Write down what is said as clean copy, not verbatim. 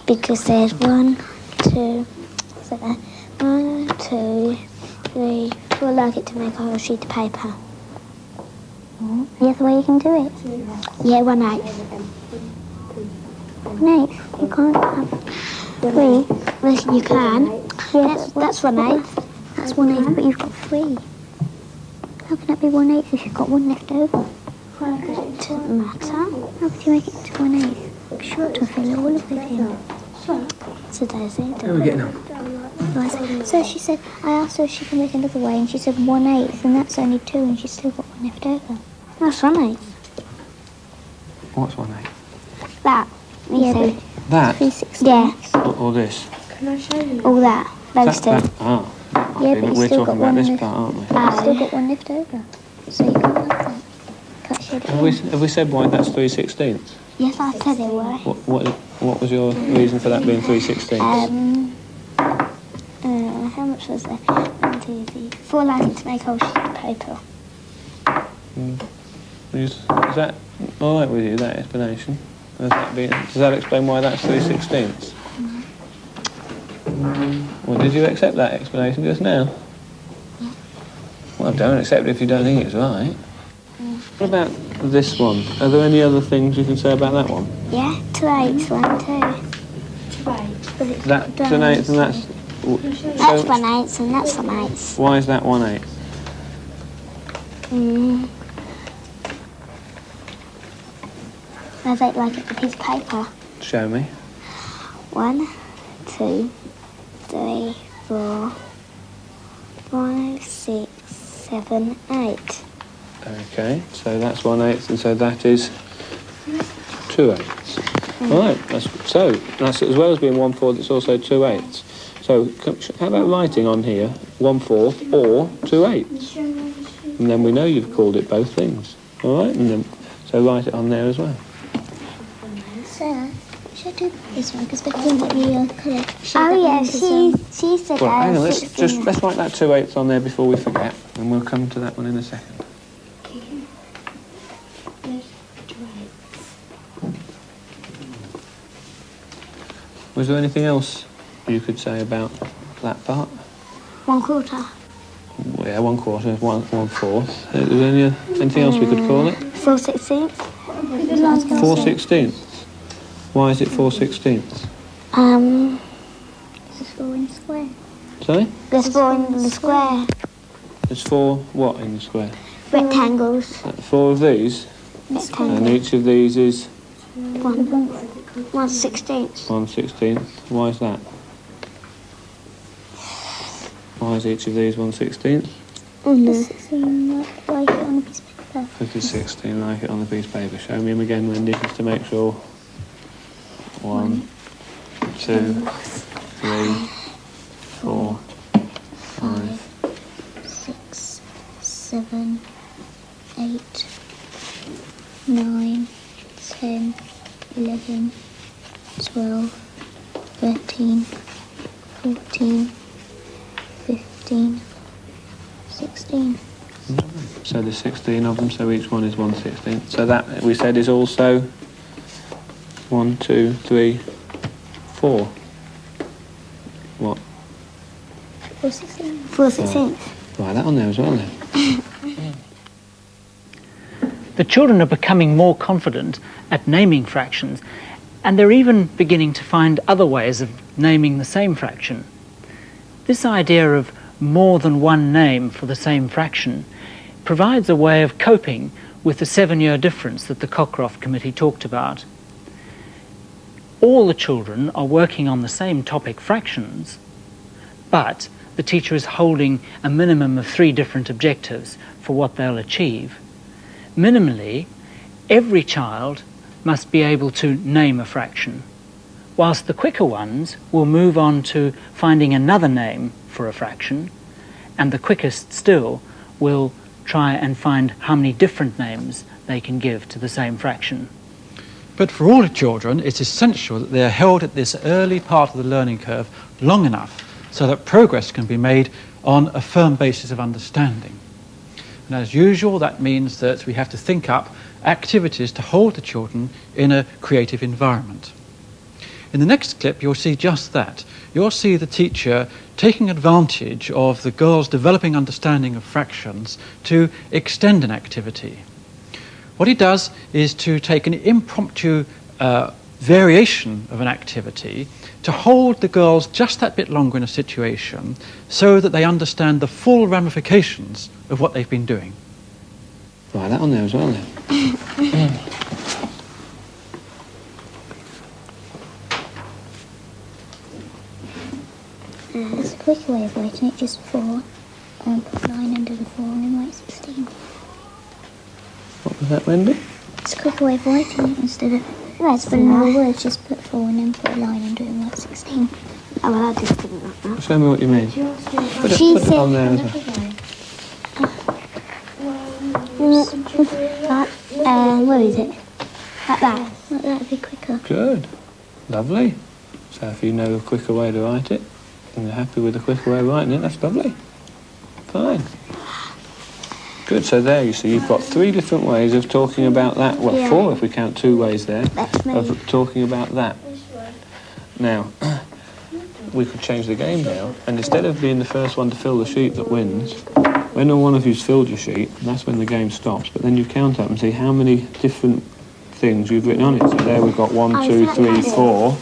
Because there's 1, 2, is that there? 1, 2, 3, 4, like it to make a whole sheet of paper. Yes, the way you can do it. Yeah, 1/8. 1/8. You can't have 3. Well, you can. Yeah, That's 1/8. That's 1/8, but you've got 3. How can that be 1/8 if you've got 1 left over? It doesn't matter. How could you make it to 1/8? Be sure to fill all of it in. So there's it. How are we getting on? So she said, I asked her if she can make another way, and she said 1/8, and that's only 2, and she's still got 1 left over. That's 1/8. What's 1/8? That. Yeah, but That? 3/16. Yeah. Or this? Can I show you? All that. Those two. That? Ah. Yeah, but We're you still talking got about 1 this left. part, aren't we? You've still got 1 left over. So you can't have that. Can't shade it Have we said why that's 3/16? Yes, I said it were. What was your reason for that being 3/16? How much was there? 1, 2, 3, 4 like to make a whole sheet of paper. Is that all right with you, that explanation? Does that explain why that's 3/16? Well, did you accept that explanation just now? Well, don't accept it if you don't think it's right. What about this one? Are there any other things you can say about that one? Yeah, 2 8s, 1, 2. 2 8. But it's That's an 8 and that's... That's 1/8 and that's 1/8. Why is that 1/8? I don't like it, the piece of paper. Show me. 1, 2, 3, 4, 5, 6, 7, 8. Okay, so that's 1/8, and so that is 2/8. Right, that's as well as being 1/4, it's also 2/8. So how about writing on here 1/4 or 2/8? And then we know you've called it both things. All right, and then so write it on there as well. Sarah, should I do this one? Because Becky won't let me colour. Oh yeah, she said Well, hang on, let's 16. write that 2/8 on there before we forget, and we'll come to that one in a second. Was there anything else you could say about that part? 1/4. Well, yeah, 1/4, 1/4. Is there anything else we could call it? 4/16. 4/16. Why is it 4/16? This is 4 in square. Sorry? There's 4 in the square. There's 4 what in the square? Rectangles. 4 of these, and Rectangles. each of these is 1/16. 1/16. Why is that? Why is each of these 1/16? This is like it on a piece of paper. 50/16, like it on the piece of paper. Show me them again, Wendy, just to make sure. 1, 2, 3, 4, 5. 6, 7, 8, 9, 10, 11, 12, 13, 14, 15, 16. So there's 16 of them, so each one is 1/16. So that, we said, is also 1, 2, 3, 4. What? 4/16. 4/16. Write that on there as well then. The children are becoming more confident at naming fractions, and they're even beginning to find other ways of naming the same fraction. This idea of more than one name for the same fraction provides a way of coping with the 7-year difference that the Cockcroft Committee talked about. All the children are working on the same topic, fractions, but the teacher is holding a minimum of 3 different objectives for what they'll achieve. Minimally, every child must be able to name a fraction. whilst the quicker ones will move on to finding another name for a fraction, and the quickest still will try and find how many different names they can give to the same fraction. But for all children, it's essential that they are held at this early part of the learning curve long enough so that progress can be made on a firm basis of understanding. And as usual, that means that we have to think up activities to hold the children in a creative environment. In the next clip, you'll see just that. You'll see the teacher taking advantage of the girls' developing understanding of fractions to extend an activity. What he does is to take an impromptu variation of an activity to hold the girls just that bit longer in a situation so that they understand the full ramifications of what they've been doing. Right, that on there as well then. There's a quicker way of writing it, just 4, and put a line under the 4 and then write 16. What was that, Wendy? It's a quicker way of writing it instead of spelling all the words, just put 4 and then put a line under it and write 16. Oh, well, I just didn't like that. Show me what you mean. Put it on there as well. Where is it? Like that. Like that would be quicker. Good. Lovely. So if you know a quicker way to write it, and you're happy with the quicker way of writing it, that's lovely. Fine. Good, so there you see, you've got 3 different ways of talking about that. Well, Yeah. 4 if we count 2 ways there, That's me. of talking about that. Now, we could change the game now, and instead of being the first one to fill the sheet that wins, when one of you's filled your sheet, that's when the game stops, but then you count up and see how many different things you've written on it. So there we've got 1, 2, 3, 4.